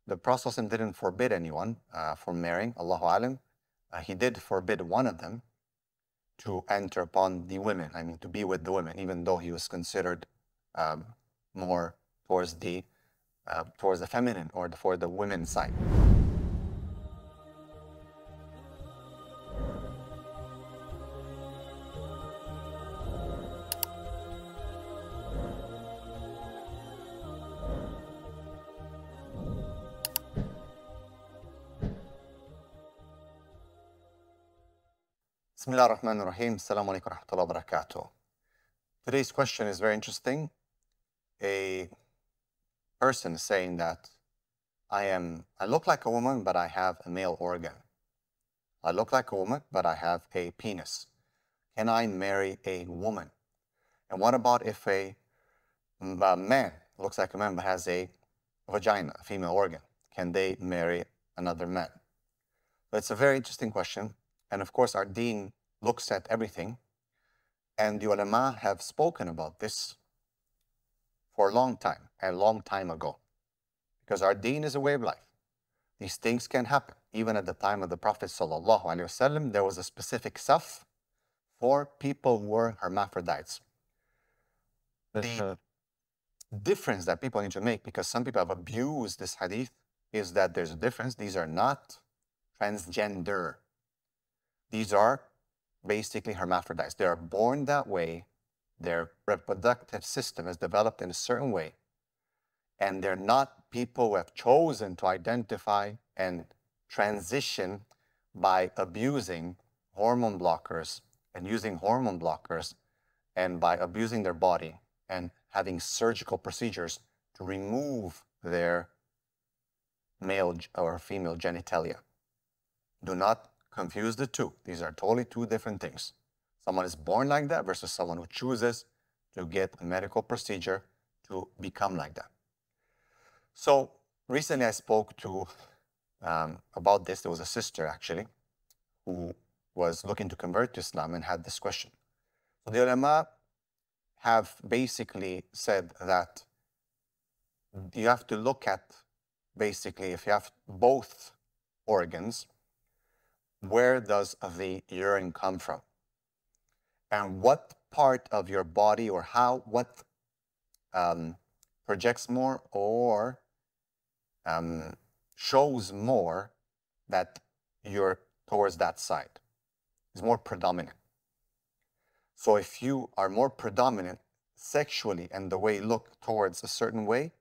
the Prophet didn't forbid anyone from marrying, Allahu Alam. He did forbid one of them to enter upon the women, I mean, to be with the women, even though he was considered more towards the feminine or for the women's side. Bismillah ar-Rahman ar-Rahim. Assalamu alaikum wa rahmatullahi wa barakatuh. Today's question is very interesting. A person is saying that I look like a woman, but I have a male organ. I look like a woman, but I have a penis. Can I marry a woman? And what about if a man looks like a man but has a vagina, a female organ? Can they marry another man? So it's a very interesting question. And of course, our deen looks at everything. And the ulama have spoken about this for a long time ago. Because our deen is a way of life. These things can happen. Even at the time of the Prophet ﷺ, there was a specific saf for people who were hermaphrodites. The difference that people need to make, because some people have abused this hadith, is that there's a difference. These are not transgender. These are basically hermaphrodites. They are born that way. Their reproductive system is developed in a certain way. And they're not people who have chosen to identify and transition by abusing hormone blockers and using hormone blockers and by abusing their body and having surgical procedures to remove their male or female genitalia. Do not confuse the two. These are totally two different things. Someone is born like that versus someone who chooses to get a medical procedure to become like that. So recently I spoke to about this. There was a sister actually who was looking to convert to Islam and had this question. So the ulama have basically said that you have to look at basically if you have both organs, where does the urine come from? And what part of your body or what projects more or shows more that you're towards that side, is more predominant. So if you are more predominant sexually and the way you look towards a certain way,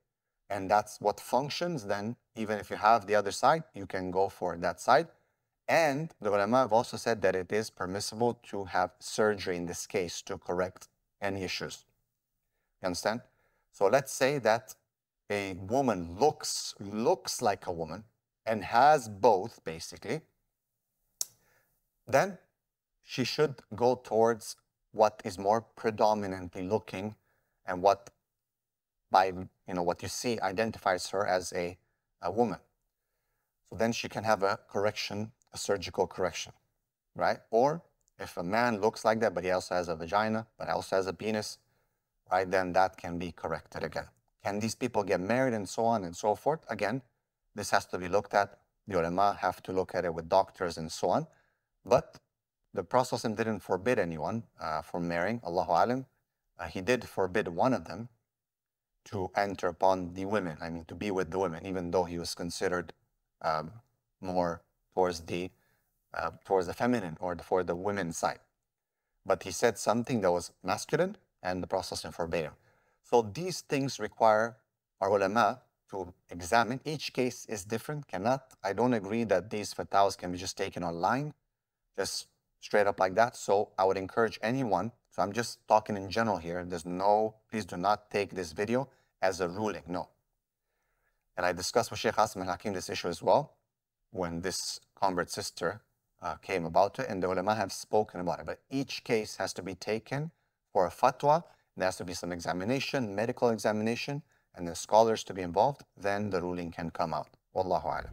and that's what functions, then even if you have the other side, you can go for that side. And the ulama have also said that it is permissible to have surgery in this case to correct any issues. You understand? So let's say that a woman looks like a woman and has both basically, then she should go towards what is more predominantly looking and what what you see identifies her as a woman. So then she can have a correction, a surgical correction, right? Or if a man looks like that, but he also has a vagina, but also has a penis, right? Then that can be corrected again. Can these people get married and so on and so forth? Again, this has to be looked at. The ulama have to look at it with doctors and so on. But the Prophet didn't forbid anyone from marrying, Allahu Alam. He did forbid one of them to enter upon the women, I mean, to be with the women, even though he was considered more towards the feminine or for the women's side. But he said something that was masculine, and the Prophet forbade him. So these things require our ulama to examine. Each case is different. I don't agree that these fatwas can be just taken online, just straight up like that. So I would encourage anyone, so I'm just talking in general here, please do not take this video as a ruling, no. And I discussed with Sheikh Asim al-Hakim this issue as well, when this convert sister came about it, and the ulama have spoken about it. But each case has to be taken for a fatwa. There has to be some examination, medical examination, and the scholars to be involved. Then the ruling can come out. Wallahu a'lam.